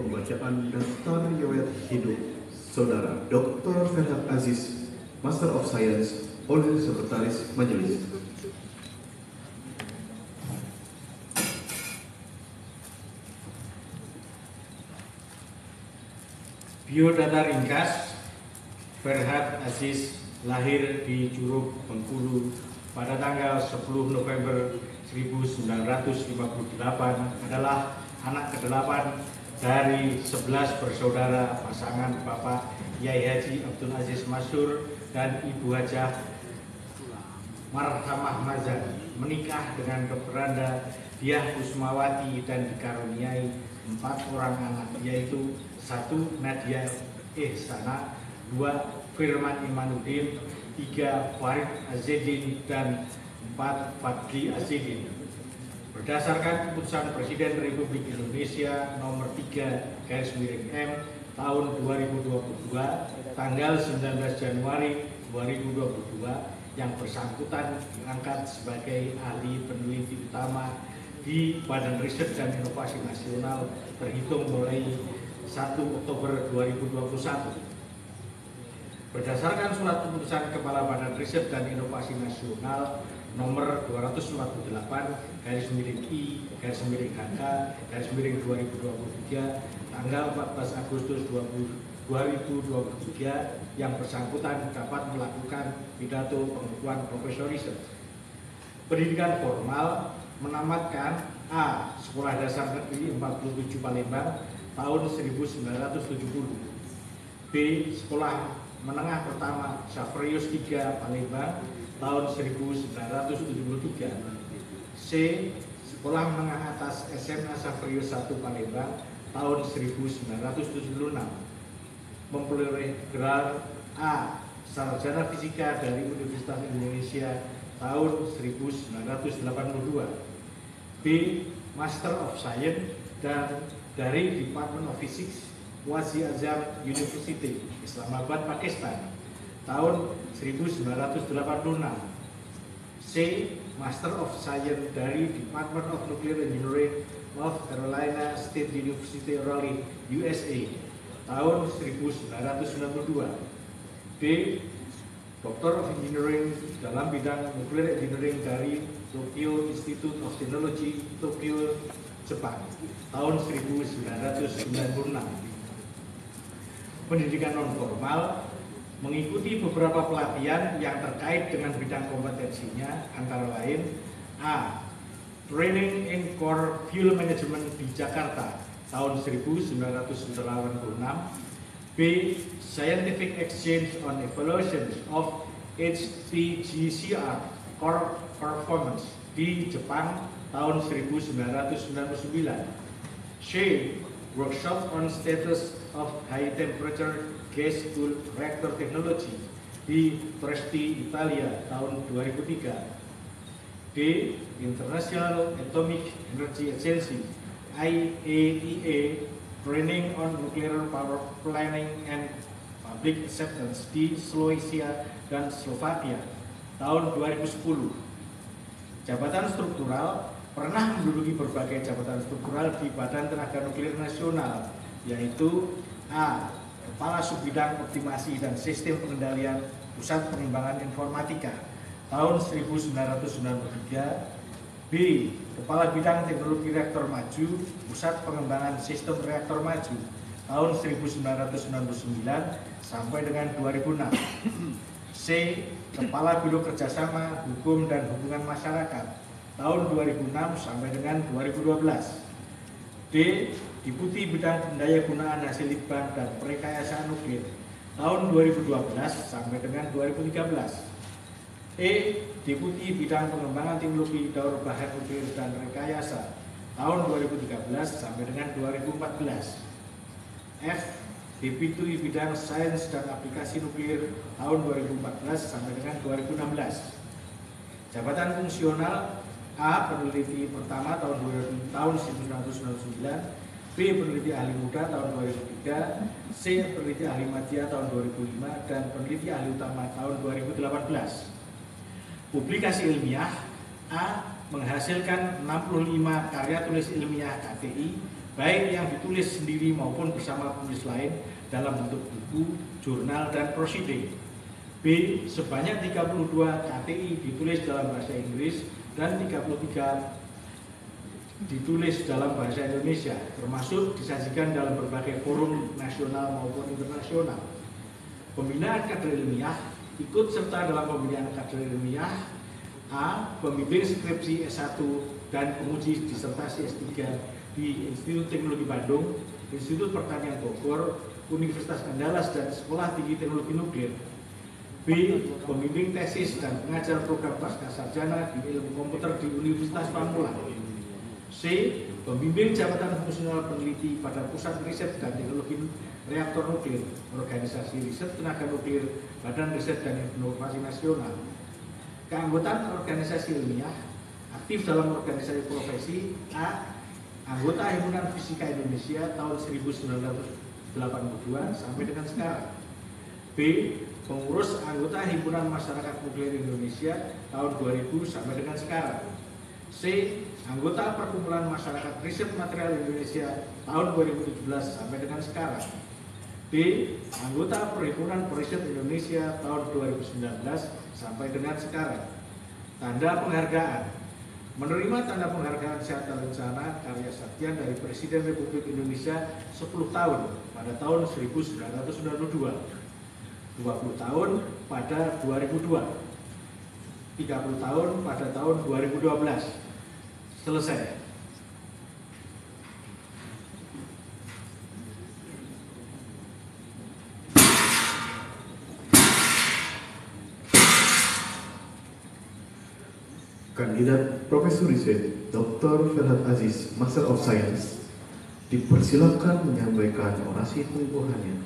pembacaan daftar riwayat hidup Saudara Dr. Ferhat Aziz, Master of Science, oleh Sekretaris Majelis. Biodata ringkas. Ferhat Aziz lahir di Curug, Bengkulu pada tanggal 10 November 1958, adalah anak ke-8 dari 11 bersaudara pasangan Bapak Yai Haji Abdul Aziz Masyur dan Ibu Hajah Marhamah Mazan, menikah dengan Beranda Diah Kusmawati dan dikaruniai 4 orang anak, yaitu 1 Nadia Ihsana, 2 Firman Imanuddin, 3 Farid Azedin, dan 4 Fadli Azedin. Berdasarkan keputusan Presiden Republik Indonesia nomor 3/M tahun 2022 tanggal 19 Januari 2022, yang bersangkutan diangkat sebagai ahli peneliti utama di Badan Riset dan Inovasi Nasional terhitung mulai 1 Oktober 2021. Berdasarkan surat keputusan Kepala Badan Riset dan Inovasi Nasional nomor 258/I/HK/2023 tanggal 14 Agustus 2023, yang bersangkutan dapat melakukan pidato pengakuan profesor riset. Pendidikan formal: menamatkan A. Sekolah Dasar Negeri 47 Palembang tahun 1970, B. Sekolah Menengah Pertama Safrius III Palembang tahun 1973, C. Sekolah Menengah Atas SMA Safrius I Palembang tahun 1976, memperoleh gelar A. Sarjana Fisika dari Universitas Indonesia tahun 1982, B. Master of Science dan dari Department of Physics Wazi Azam University, Islamabad, Pakistan tahun 1986, C. Master of Science dari Department of Nuclear Engineering North Carolina State University, Raleigh, USA tahun 1992, B. Doctor of Engineering dalam bidang Nuclear Engineering dari Tokyo Institute of Technology, Tokyo, Jepang tahun 1996. Pendidikan non-formal: mengikuti beberapa pelatihan yang terkait dengan bidang kompetensinya, antara lain A. Training in Core Fuel Management di Jakarta tahun 1986, B. Scientific Exchange on Evaluation of HPGCR Core Performance di Jepang tahun 1999, C. Workshop on Status of High Temperature Gas Cooled Reactor Technology di Trieste, Italia tahun 2003, D. International Atomic Energy Agency IAEA Training on Nuclear Power Planning and Public Acceptance di Slovakia dan Slovakia tahun 2010. Jabatan struktural: pernah menduduki berbagai jabatan struktural di Badan Tenaga Nuklir Nasional, yaitu A. Kepala Subbidang Optimasi dan Sistem Pengendalian Pusat Pengembangan Informatika tahun 1993, B. Kepala Bidang Teknologi Reaktor Maju Pusat Pengembangan Sistem Reaktor Maju tahun 1999 sampai dengan 2006, C. Kepala Biro Kerjasama Hukum dan Hubungan Masyarakat tahun 2006 sampai dengan 2012, D. Deputi Bidang Pendayagunaan Hasil Litbang dan Perekayasaan Nuklir tahun 2012 sampai dengan 2013, E. Deputi Bidang Pengembangan Teknologi Daur Bahan Nuklir dan Rekayasa tahun 2013 sampai dengan 2014, F. Deputi Bidang Sains dan Aplikasi Nuklir tahun 2014 sampai dengan 2016. Jabatan fungsional: A. Peneliti pertama tahun 1999, B. Peneliti ahli muda tahun 2003, C. Peneliti ahli media tahun 2005, dan peneliti ahli utama tahun 2018. Publikasi ilmiah: A. Menghasilkan 65 karya tulis ilmiah KTI, baik yang ditulis sendiri maupun bersama penulis lain dalam bentuk buku, jurnal, dan prosiding. B. Sebanyak 32 KTI ditulis dalam bahasa Inggris dan 33 ditulis dalam bahasa Indonesia, termasuk disajikan dalam berbagai forum nasional maupun internasional. Pembinaan kader ilmiah ikut serta dalam pembinaan kader ilmiah: A. Pembimbing skripsi S1 dan penguji disertasi S3 di Institut Teknologi Bandung, Institut Pertanian Bogor, Universitas Andalas, dan Sekolah Tinggi Teknologi Nuklir. B. Pembimbing tesis dan pengajar program pascasarjana di ilmu komputer di Universitas Pamulang. C. Pembimbing jabatan fungsional peneliti pada Pusat Riset dan Teknologi Reaktor Nuklir, Organisasi Riset Tenaga Nuklir, Badan Riset dan Inovasi Nasional. Keanggotaan organisasi ilmiah: aktif dalam organisasi profesi. A. Anggota Himpunan Fisika Indonesia tahun 1982 sampai dengan sekarang. B. Pengurus anggota Himpunan Masyarakat Nuklir Indonesia tahun 2000 sampai dengan sekarang. C. Anggota Perkumpulan Masyarakat Riset Material Indonesia tahun 2017 sampai dengan sekarang. D. Anggota Perhimpunan Periset Indonesia tahun 2019 sampai dengan sekarang. Tanda penghargaan: menerima tanda penghargaan sehat rencana karya saktian dari Presiden Republik Indonesia 10 tahun pada tahun 1992, 20 tahun pada 2002, 30 tahun pada tahun 2012. Selesai. Kandidat Profesor Riset Dr. Ferhat Aziz, Master of Science, dipersilakan menyampaikan orasi pengukuhannya.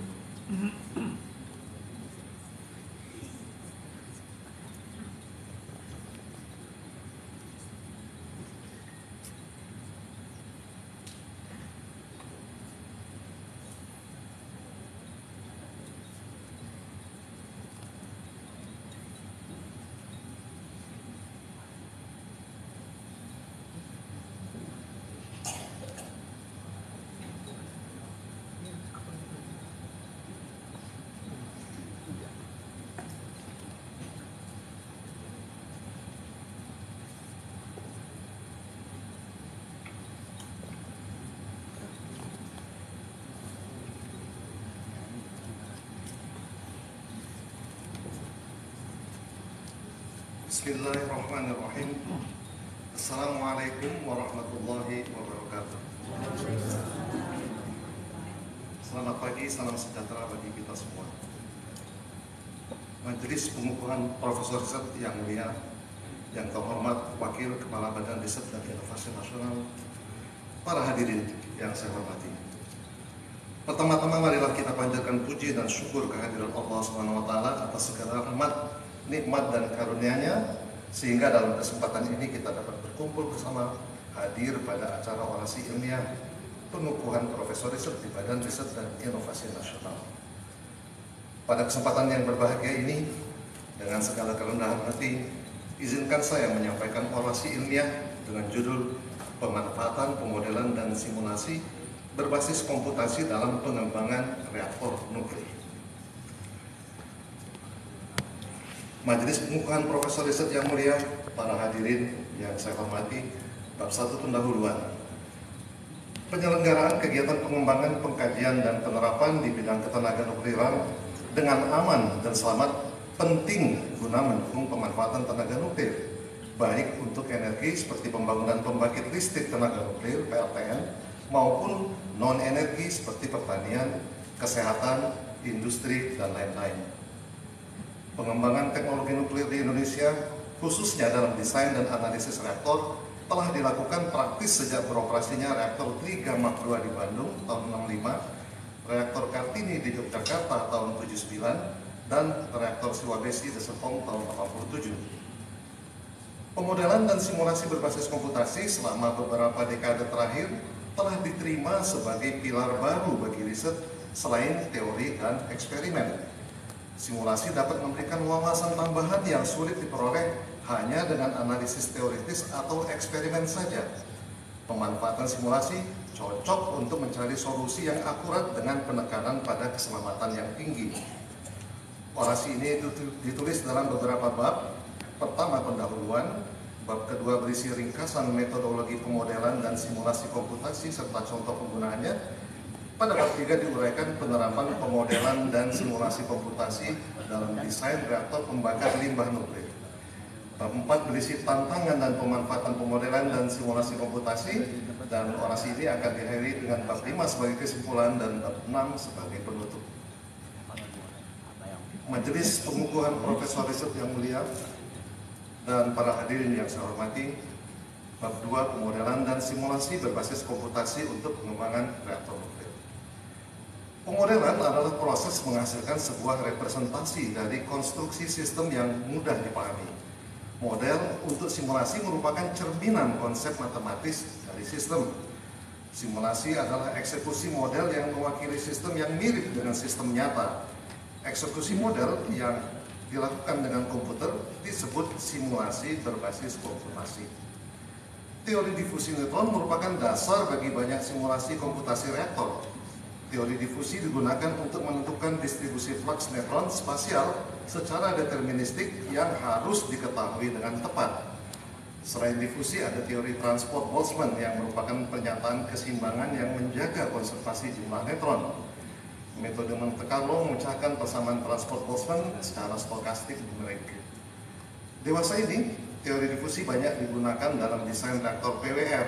Bismillahirrahmanirrahim. Assalamualaikum warahmatullahi wabarakatuh. Selamat pagi, salam sejahtera bagi kita semua. Majelis Pengukuhan Profesor Riset yang mulia, yang terhormat Wakil Kepala Badan Riset dan Inovasi Nasional, para hadirin yang saya hormati. Pertama-tama marilah kita panjatkan puji dan syukur kehadiran Allah SWT atas segala rahmat, nikmat dan karunia-Nya, sehingga dalam kesempatan ini kita dapat berkumpul bersama, hadir pada acara orasi ilmiah pengukuhan Profesor Riset di Badan Riset dan Inovasi Nasional. Pada kesempatan yang berbahagia ini, dengan segala kerendahan hati, izinkan saya menyampaikan orasi ilmiah dengan judul Pemanfaatan, Pemodelan, dan Simulasi berbasis komputasi dalam pengembangan reaktor nuklir. Majelis Pengukuhan Profesor Riset yang mulia, para hadirin yang saya hormati, bab 1 pendahuluan. Penyelenggaraan kegiatan pengembangan, pengkajian, dan penerapan di bidang ketenaga nukliran dengan aman dan selamat penting guna mendukung pemanfaatan tenaga nuklir, baik untuk energi seperti pembangunan pembangkit listrik tenaga nuklir (PLTN) maupun non-energi seperti pertanian, kesehatan, industri, dan lain-lain. Pengembangan teknologi nuklir di Indonesia, khususnya dalam desain dan analisis reaktor, telah dilakukan praktis sejak beroperasinya reaktor 3 Mach 2 di Bandung tahun 65, reaktor Kartini di Yogyakarta tahun 79, dan reaktor Sulawesi di Serpong tahun 87. Pemodelan dan simulasi berbasis komputasi selama beberapa dekade terakhir telah diterima sebagai pilar baru bagi riset selain teori dan eksperimen. Simulasi dapat memberikan wawasan tambahan yang sulit diperoleh hanya dengan analisis teoritis atau eksperimen saja. Pemanfaatan simulasi cocok untuk mencari solusi yang akurat dengan penekanan pada keselamatan yang tinggi. Orasi ini ditulis dalam beberapa bab. Pertama, pendahuluan. Bab kedua berisi ringkasan metodologi pemodelan dan simulasi komputasi serta contoh penggunaannya. Pada bab 3 diuraikan penerapan pemodelan dan simulasi komputasi dalam desain reaktor pembakar limbah nuklir. Bab 4 berisi tantangan dan pemanfaatan pemodelan dan simulasi komputasi, dan orasi ini akan diakhiri dengan bab 5 sebagai kesimpulan dan bab 6 sebagai penutup. Majelis Pengukuhan Profesor Riset yang mulia dan para hadirin yang saya hormati, bab 2 pemodelan dan simulasi berbasis komputasi untuk pengembangan reaktor nuklir. Pemodelan adalah proses menghasilkan sebuah representasi dari konstruksi sistem yang mudah dipahami. Model untuk simulasi merupakan cerminan konsep matematis dari sistem. Simulasi adalah eksekusi model yang mewakili sistem yang mirip dengan sistem nyata. Eksekusi model yang dilakukan dengan komputer disebut simulasi berbasis komputasi. Teori difusi neutron merupakan dasar bagi banyak simulasi komputasi reaktor. Teori difusi digunakan untuk menentukan distribusi flux neutron spasial secara deterministik yang harus diketahui dengan tepat. Selain difusi, ada teori transport Boltzmann yang merupakan pernyataan keseimbangan yang menjaga konservasi jumlah neutron. Metode Monte Carlo memecahkan persamaan transport Boltzmann secara stokastik numerik. Dewasa ini, teori difusi banyak digunakan dalam desain reaktor PWR.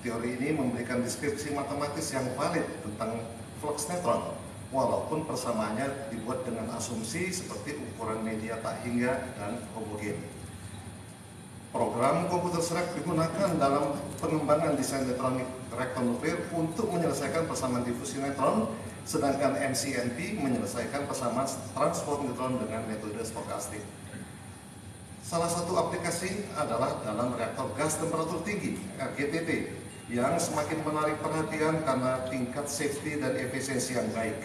Teori ini memberikan deskripsi matematis yang valid tentang flux neutron, walaupun persamaannya dibuat dengan asumsi seperti ukuran media tak hingga dan homogen. Program komputer serap digunakan dalam pengembangan desain elektronik reaktor nuklir untuk menyelesaikan persamaan difusi neutron, sedangkan MCNP menyelesaikan persamaan transport neutron dengan metode stokastik. Salah satu aplikasi adalah dalam reaktor gas temperatur tinggi (RGTT) yang semakin menarik perhatian karena tingkat safety dan efisiensi yang baik.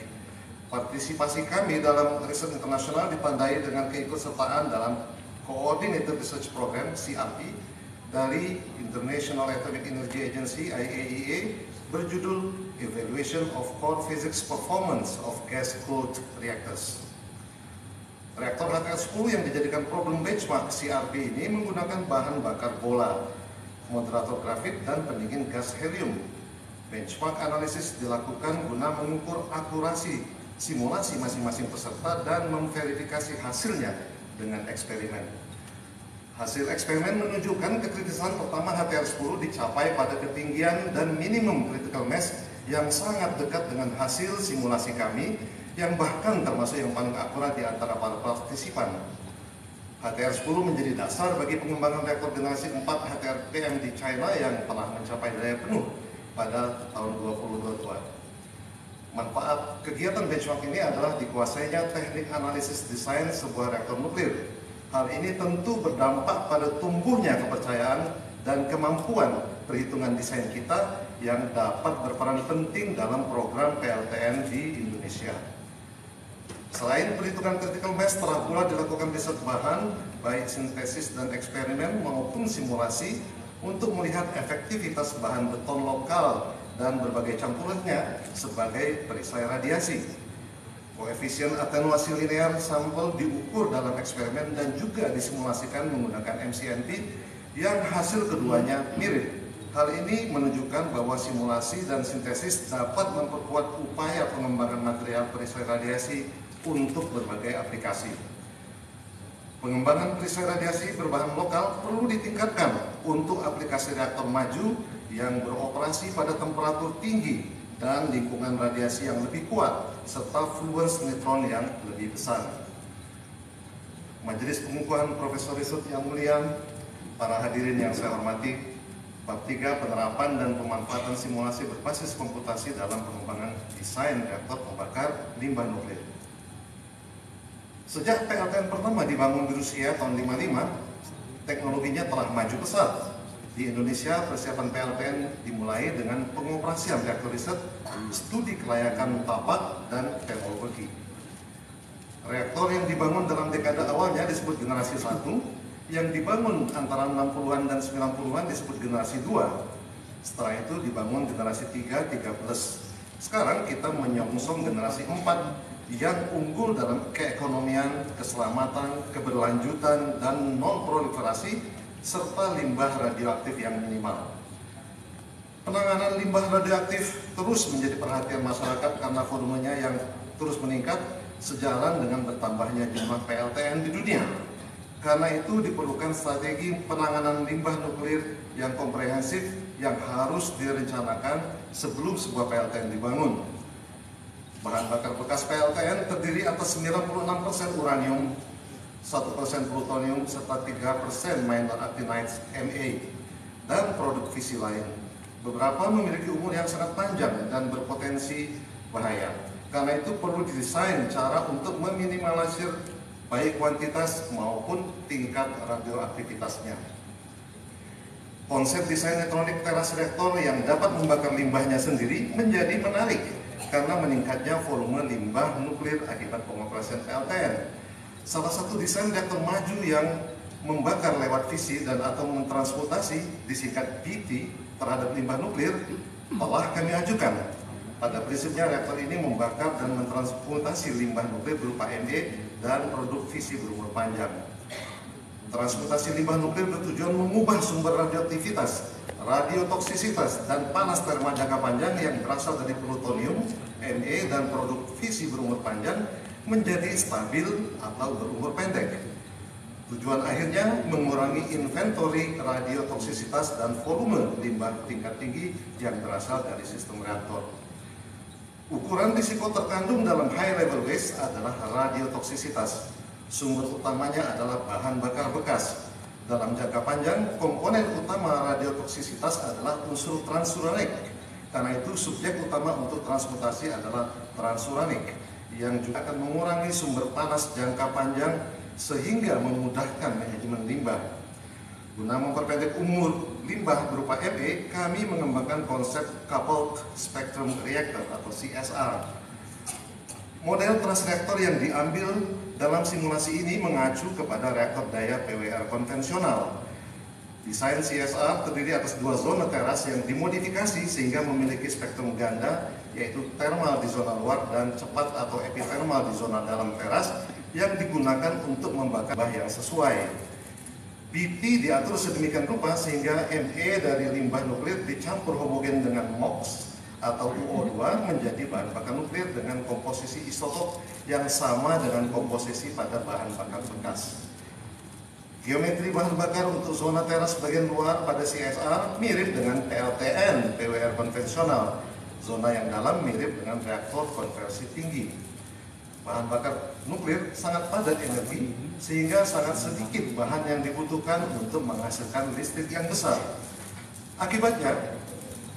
Partisipasi kami dalam riset internasional ditandai dengan keikutsertaan dalam Coordinated Research Program (CRP) dari International Atomic Energy Agency (IAEA) berjudul Evaluation of Core Physics Performance of Gas-Cooled Reactors. Reaktor HTR-10 yang dijadikan problem benchmark CRP ini menggunakan bahan bakar bola, moderator grafit, dan pendingin gas helium. Benchmark analisis dilakukan guna mengukur akurasi simulasi masing-masing peserta dan memverifikasi hasilnya dengan eksperimen. Hasil eksperimen menunjukkan kekritisan pertama HTR-10 dicapai pada ketinggian dan minimum critical mass yang sangat dekat dengan hasil simulasi kami, yang bahkan termasuk yang paling akurat di antara para partisipan. HTR-10 menjadi dasar bagi pengembangan reaktor generasi 4 HTR-PM di China yang telah mencapai daya penuh pada tahun 2022. Manfaat kegiatan benchmark ini adalah dikuasainya teknik analisis desain sebuah reaktor nuklir. Hal ini tentu berdampak pada tumbuhnya kepercayaan dan kemampuan perhitungan desain kita yang dapat berperan penting dalam program PLTN di Indonesia. Selain perhitungan critical mass, telah pula dilakukan riset bahan, baik sintesis dan eksperimen maupun simulasi, untuk melihat efektivitas bahan beton lokal dan berbagai campurannya sebagai perisai radiasi. Koefisien atenuasi linear sampel diukur dalam eksperimen dan juga disimulasikan menggunakan MCNP yang hasil keduanya mirip. Hal ini menunjukkan bahwa simulasi dan sintesis dapat memperkuat upaya pengembangan material perisai radiasi untuk berbagai aplikasi. Pengembangan perisai radiasi berbahan lokal perlu ditingkatkan untuk aplikasi reaktor maju yang beroperasi pada temperatur tinggi dan lingkungan radiasi yang lebih kuat, serta fluence neutron yang lebih besar. Majelis Pengukuhan Profesor Riset yang mulia, para hadirin yang saya hormati, bab 3 penerapan dan pemanfaatan simulasi berbasis komputasi dalam pengembangan desain reaktor pembakar limbah nuklir. Sejak PLTN pertama dibangun di Rusia tahun 55, teknologinya telah maju pesat. Di Indonesia, persiapan PLTN dimulai dengan pengoperasian reaktor riset, studi kelayakan tapak, dan teknologi. Reaktor yang dibangun dalam dekade awalnya disebut generasi 1, yang dibangun antara 60-an dan 90-an disebut generasi 2. Setelah itu dibangun generasi 3, 3+. Sekarang kita menyongsong generasi 4 yang unggul dalam keekonomian, keselamatan, keberlanjutan, dan non-proliferasi, serta limbah radioaktif yang minimal. Penanganan limbah radioaktif terus menjadi perhatian masyarakat karena volumenya yang terus meningkat sejalan dengan bertambahnya jumlah PLTN di dunia. Karena itu diperlukan strategi penanganan limbah nuklir yang komprehensif yang harus direncanakan sebelum sebuah PLTN dibangun. Bahan bakar bekas PLTN terdiri atas 96% uranium, 1% plutonium, serta 3% minor actinides Ma, dan produk fisi lain. Beberapa memiliki umur yang sangat panjang dan berpotensi bahaya. Karena itu perlu didesain cara untuk meminimalisir baik kuantitas maupun tingkat radioaktivitasnya. Konsep desain elektronik teras reaktor yang dapat membakar limbahnya sendiri menjadi menarik karena meningkatnya volume limbah nuklir akibat pengoperasian PLTN. Salah satu desain reaktor maju yang membakar lewat fisi dan atau mentransmutasi disingkat BT terhadap limbah nuklir telah kami ajukan. Pada prinsipnya reaktor ini membakar dan mentransmutasi limbah nuklir berupa Me dan produk fisi berumur panjang. Transmutasi limbah nuklir bertujuan mengubah sumber radioaktivitas, radiotoksisitas, dan panas terma jangka panjang yang berasal dari plutonium, Me, dan produk fisi berumur panjang menjadi stabil atau berumur pendek. Tujuan akhirnya mengurangi inventory radiotoksisitas dan volume limbah tingkat tinggi yang berasal dari sistem reaktor. Ukuran risiko terkandung dalam high level waste adalah radiotoksisitas. Sumber utamanya adalah bahan bakar bekas. Dalam jangka panjang, komponen utama radiotoksisitas adalah unsur transuranik. Karena itu, subjek utama untuk transmutasi adalah transuranik, yang juga akan mengurangi sumber panas jangka panjang sehingga memudahkan manajemen limbah. Guna memperpendek umur limbah berupa Me, kami mengembangkan konsep Coupled Spectrum Reactor atau CSR. Model trans reaktor yang diambil dalam simulasi ini mengacu kepada reaktor daya PWR konvensional. Desain CSR terdiri atas 2 zona teras yang dimodifikasi sehingga memiliki spektrum ganda, yaitu thermal di zona luar dan cepat atau epithermal di zona dalam teras yang digunakan untuk membakar limbah yang sesuai. BT diatur sedemikian rupa sehingga Me dari limbah nuklir dicampur homogen dengan MOX atau UO2 menjadi bahan bakar nuklir dengan komposisi isotop yang sama dengan komposisi pada bahan bakar bekas. Geometri bahan bakar untuk zona teras bagian luar pada CSR mirip dengan PLTN PWR konvensional. Zona yang dalam mirip dengan reaktor konversi tinggi. Bahan bakar nuklir sangat padat energi sehingga sangat sedikit bahan yang dibutuhkan untuk menghasilkan listrik yang besar. Akibatnya,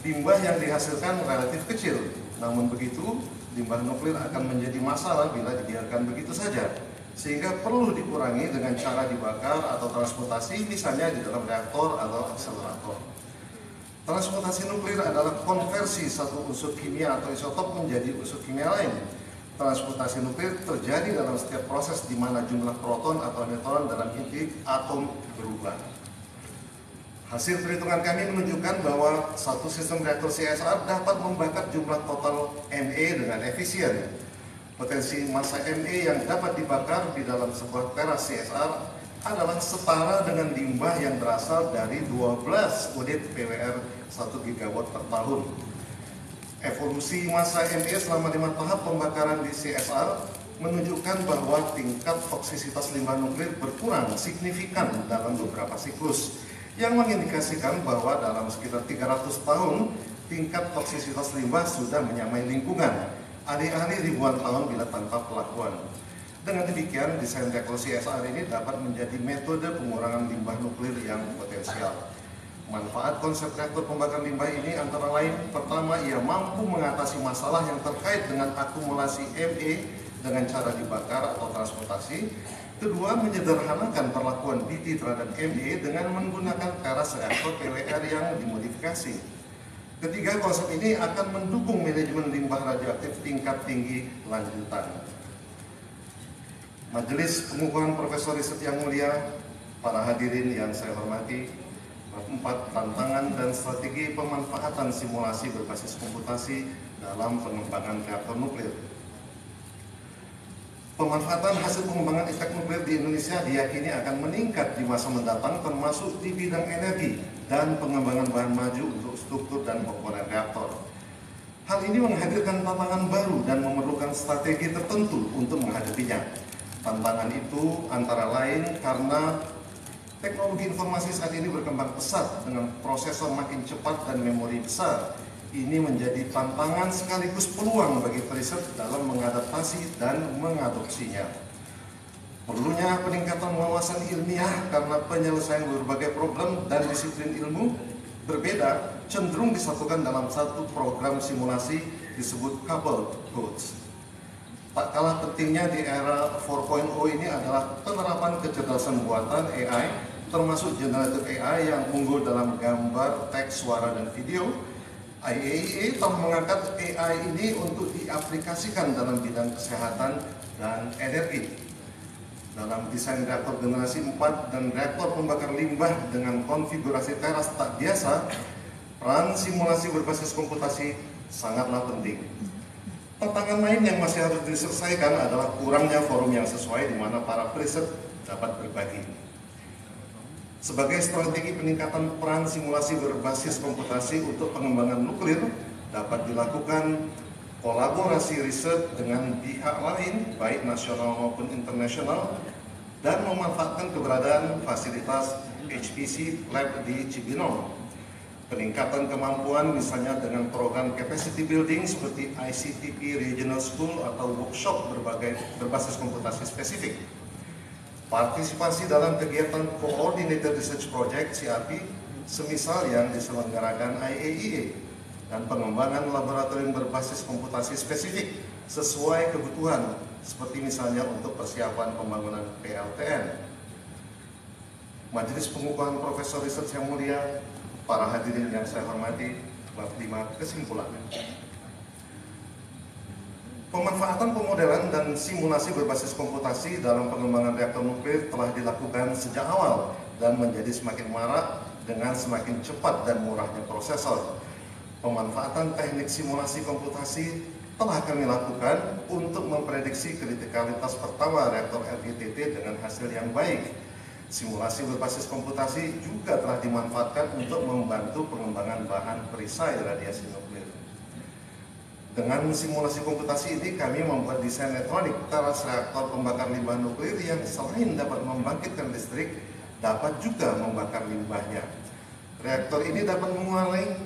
limbah yang dihasilkan relatif kecil. Namun begitu, limbah nuklir akan menjadi masalah bila dibiarkan begitu saja. Sehingga perlu dikurangi dengan cara dibakar atau transmutasi, misalnya di dalam reaktor atau akselerator. Transmutasi nuklir adalah konversi satu unsur kimia atau isotop menjadi unsur kimia lain. Transmutasi nuklir terjadi dalam setiap proses di mana jumlah proton atau neutron dalam inti atom berubah. Hasil perhitungan kami menunjukkan bahwa satu sistem reaktor CSR dapat membakar jumlah total Me dengan efisien. Potensi massa Me yang dapat dibakar di dalam sebuah teras CSR adalah setara dengan limbah yang berasal dari 12 unit PWR 1 GW per tahun. Evolusi massa Me selama 5 tahap pembakaran di CSR menunjukkan bahwa tingkat toksisitas limbah nuklir berkurang signifikan dalam beberapa siklus, yang mengindikasikan bahwa dalam sekitar 300 tahun tingkat toksisitas limbah sudah menyamai lingkungan, alih-alih ribuan tahun bila tanpa pelakuan. Dengan demikian, desain reaktor CSR ini dapat menjadi metode pengurangan limbah nuklir yang potensial. Manfaat konsep reaktor pembakar limbah ini antara lain, pertama, ia mampu mengatasi masalah yang terkait dengan akumulasi Me dengan cara dibakar atau transmutasi. Kedua, menyederhanakan perlakuan BT terhadap Me dengan menggunakan teras reaktor PWR yang dimodifikasi. Ketiga, konsep ini akan mendukung manajemen limbah radioaktif tingkat tinggi lanjutan. Majelis Pengukuhan Profesor Riset yang mulia, para hadirin yang saya hormati, Bab 4, tantangan dan strategi pemanfaatan simulasi berbasis komputasi dalam pengembangan reaktor nuklir. Pemanfaatan hasil pengembangan efek nuklir di Indonesia diyakini akan meningkat di masa mendatang, termasuk di bidang energi dan pengembangan bahan maju untuk struktur dan komponen reaktor. Hal ini menghadirkan tantangan baru dan memerlukan strategi tertentu untuk menghadapinya. Tantangan itu antara lain karena teknologi informasi saat ini berkembang pesat dengan prosesor makin cepat dan memori besar. Ini menjadi tantangan sekaligus peluang bagi riset dalam mengadaptasi dan mengadopsinya. Perlunya peningkatan wawasan ilmiah karena penyelesaian berbagai problem dan disiplin ilmu berbeda cenderung disatukan dalam satu program simulasi disebut coupled codes. Tak kalah pentingnya di era 4.0 ini adalah penerapan kecerdasan buatan AI, termasuk generative AI yang unggul dalam gambar, teks, suara, dan video. IAEA telah mengangkat AI ini untuk diaplikasikan dalam bidang kesehatan dan energi. Dalam desain reaktor generasi 4 dan reaktor pembakar limbah dengan konfigurasi teras tak biasa, peran simulasi berbasis komputasi sangatlah penting. Tantangan lain yang masih harus diselesaikan adalah kurangnya forum yang sesuai di mana para periset dapat berbagi. Sebagai strategi peningkatan peran simulasi berbasis komputasi untuk pengembangan nuklir dapat dilakukan kolaborasi riset dengan pihak lain, baik nasional maupun internasional, dan memanfaatkan keberadaan fasilitas HPC Lab di Cibinong. Peningkatan kemampuan misalnya dengan program capacity building seperti ICTP Regional School atau workshop berbasis komputasi spesifik. Partisipasi dalam kegiatan Coordinated Research Project CRP, semisal yang diselenggarakan IAEA, dan pengembangan laboratorium berbasis komputasi spesifik sesuai kebutuhan, seperti misalnya untuk persiapan pembangunan PLTN. Majelis Pengukuhan Profesor Riset yang mulia, para hadirin yang saya hormati, bab 5 kesimpulannya. Pemanfaatan pemodelan dan simulasi berbasis komputasi dalam pengembangan reaktor nuklir telah dilakukan sejak awal dan menjadi semakin marak dengan semakin cepat dan murahnya prosesor. Pemanfaatan teknik simulasi komputasi telah kami lakukan untuk memprediksi kritikalitas pertama reaktor LGTT dengan hasil yang baik. Simulasi berbasis komputasi juga telah dimanfaatkan untuk membantu pengembangan bahan perisai radiasi nuklir. Dengan simulasi komputasi ini, kami membuat desain elektronik teras reaktor pembakar limbah nuklir yang selain dapat membangkitkan listrik, dapat juga membakar limbahnya. Reaktor ini dapat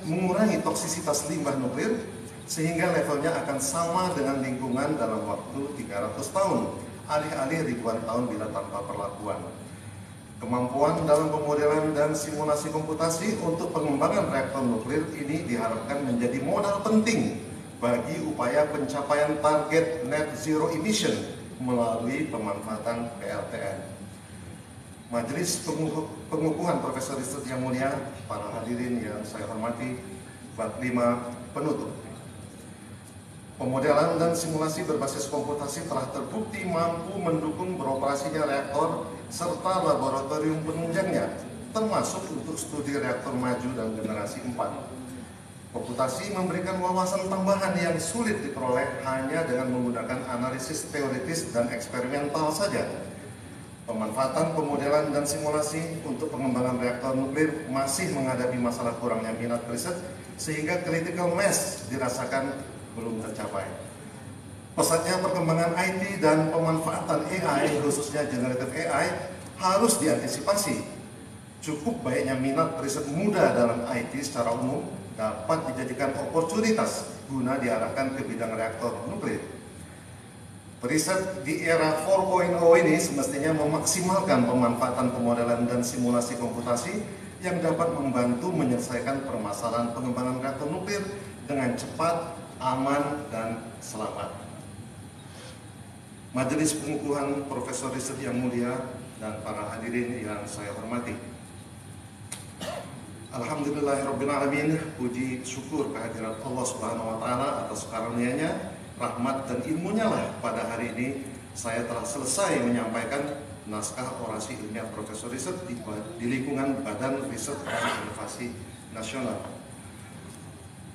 mengurangi toksisitas limbah nuklir, sehingga levelnya akan sama dengan lingkungan dalam waktu 300 tahun, alih-alih ribuan tahun bila tanpa perlakuan. Kemampuan dalam pemodelan dan simulasi komputasi untuk pengembangan reaktor nuklir ini diharapkan menjadi modal penting bagi upaya pencapaian target net zero emission melalui pemanfaatan PLTN. Majelis Pengukuhan Profesor Riset yang mulia, para hadirin yang saya hormati, bab 5 penutup. Pemodelan dan simulasi berbasis komputasi telah terbukti mampu mendukung beroperasinya reaktor serta laboratorium penunjangnya, termasuk untuk studi reaktor maju dan generasi 4. Komputasi memberikan wawasan tambahan yang sulit diperoleh hanya dengan menggunakan analisis teoritis dan eksperimental saja. Pemanfaatan pemodelan dan simulasi untuk pengembangan reaktor nuklir masih menghadapi masalah kurangnya minat riset, sehingga critical mass dirasakan belum tercapai. Pesatnya perkembangan IT dan pemanfaatan AI, khususnya generative AI, harus diantisipasi. Cukup baiknya minat riset muda dalam IT secara umum dapat dijadikan oportunitas guna diarahkan ke bidang reaktor nuklir. Riset di era 4.0 ini semestinya memaksimalkan pemanfaatan pemodelan dan simulasi komputasi yang dapat membantu menyelesaikan permasalahan pengembangan reaktor nuklir dengan cepat, aman, dan selamat. Majelis Pengukuhan Profesor Riset yang mulia dan para hadirin yang saya hormati, Alhamdulillahirrabbilalamin, puji syukur kehadirat Allah Subhanahu wa Ta'ala atas karunia-Nya, rahmat dan ilmunya lah pada hari ini saya telah selesai menyampaikan naskah orasi ilmiah Profesor Riset di lingkungan Badan Riset dan Inovasi Nasional.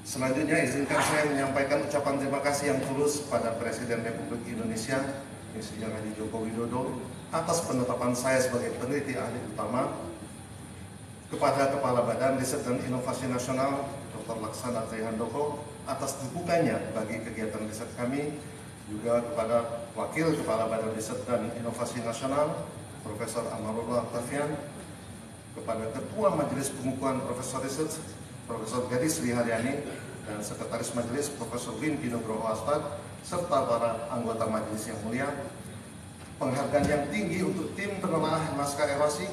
Selanjutnya izinkan saya menyampaikan ucapan terima kasih yang tulus kepada Presiden Republik Indonesia Insinyur Haji Joko Widodo atas penetapan saya sebagai peneliti ahli utama, kepada Kepala Badan Riset dan Inovasi Nasional Dr. Laksana Trihandoko atas dukungannya bagi kegiatan riset kami, juga kepada Wakil Kepala Badan Riset dan Inovasi Nasional Profesor Amarullah Tafian, kepada Ketua Majelis Pengukuhan Profesor Riset Profesor Gadis Sri Haryani, dan Sekretaris Majelis Profesor Win Pino Groho Astad, serta para anggota majelis yang mulia. Penghargaan yang tinggi untuk tim penelaah naskah erasi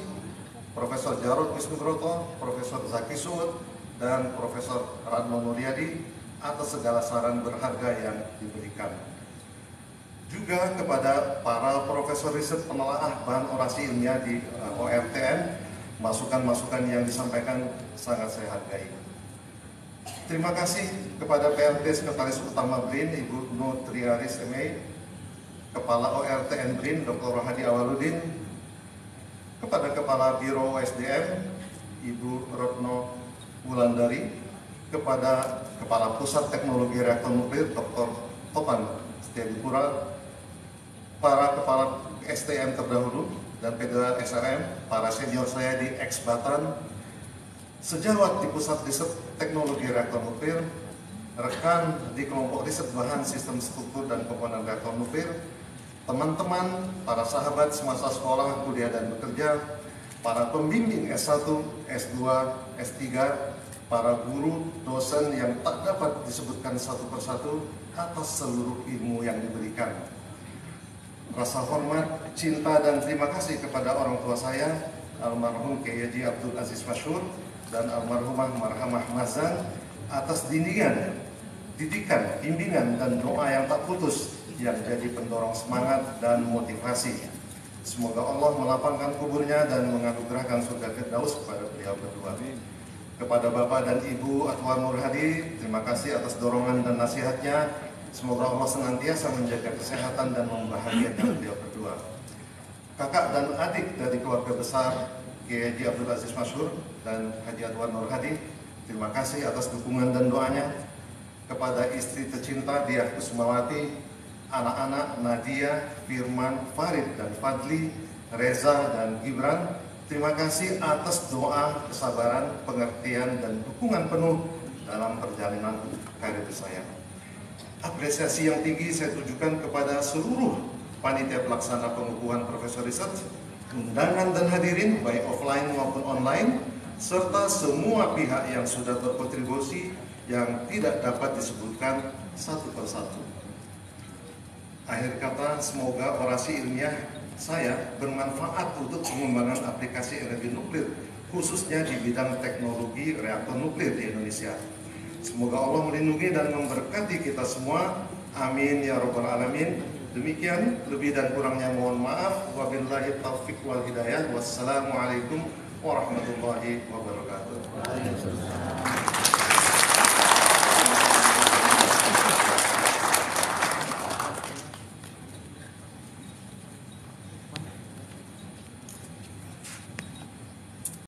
Profesor Jarod Wisnugroto, Profesor Zaki Suud, dan Profesor Radno Nuryadi atas segala saran berharga yang diberikan. Juga kepada para profesor riset penelaah bahan orasi ilmiah di ORTN, masukan-masukan yang disampaikan sangat saya hargai. Terima kasih kepada PLT Sekretaris Utama BRIN Ibu Nutriaris MA, Kepala ORTN BRIN Dr. Rohadi Awaludin, kepada Kepala Biro SDM Ibu Retno Wulandari, kepada Kepala Pusat Teknologi Reaktor Nuklir Dr. Topan Setiadipura, para Kepala STM terdahulu dan P2 SRM, para senior saya di Ex-Batan, sejawat di Pusat Riset Teknologi Reaktor Nuklir, rekan di kelompok riset bahan sistem struktur dan komponen reaktor nuklir, teman-teman, para sahabat semasa sekolah, kuliah, dan bekerja, para pembimbing S1, S2, S3, para guru, dosen yang tak dapat disebutkan satu persatu atas seluruh ilmu yang diberikan. Rasa hormat, cinta, dan terima kasih kepada orang tua saya, almarhum Kiai Haji Abdul Aziz Masyhur dan almarhumah Marhamah Mazan, atas didikan, bimbingan, dan doa yang tak putus yang jadi pendorong semangat dan motivasi. Semoga Allah melapangkan kuburnya dan menganugerahkan surga Firdaus kepada beliau berdua. Kepada Bapak dan Ibu Atwar Nur Hadi, terima kasih atas dorongan dan nasihatnya. Semoga Allah senantiasa menjaga kesehatan dan membahagiakan beliau berdua. Kakak dan adik dari keluarga besar Kiai Haji Abdul Aziz Masyhur dan Haji Atwar Nur Hadi, terima kasih atas dukungan dan doanya. Kepada istri tercinta Diah Kusmawati, anak-anak Nadia, Firman, Farid, dan Fadli, Reza, dan Gibran, terima kasih atas doa, kesabaran, pengertian, dan dukungan penuh dalam perjalanan karir saya. Apresiasi yang tinggi saya tujukan kepada seluruh panitia pelaksana pengukuhan Profesor Riset, undangan dan hadirin baik offline maupun online, serta semua pihak yang sudah berkontribusi yang tidak dapat disebutkan satu persatu. Akhir kata, semoga orasi ilmiah saya bermanfaat untuk pengembangan aplikasi energi nuklir, khususnya di bidang teknologi reaktor nuklir di Indonesia. Semoga Allah melindungi dan memberkati kita semua. Amin ya rabbal alamin. Demikian, lebih dan kurangnya mohon maaf. Wabillahi taufiq wal hidayah. Wassalamualaikum warahmatullahi wabarakatuh.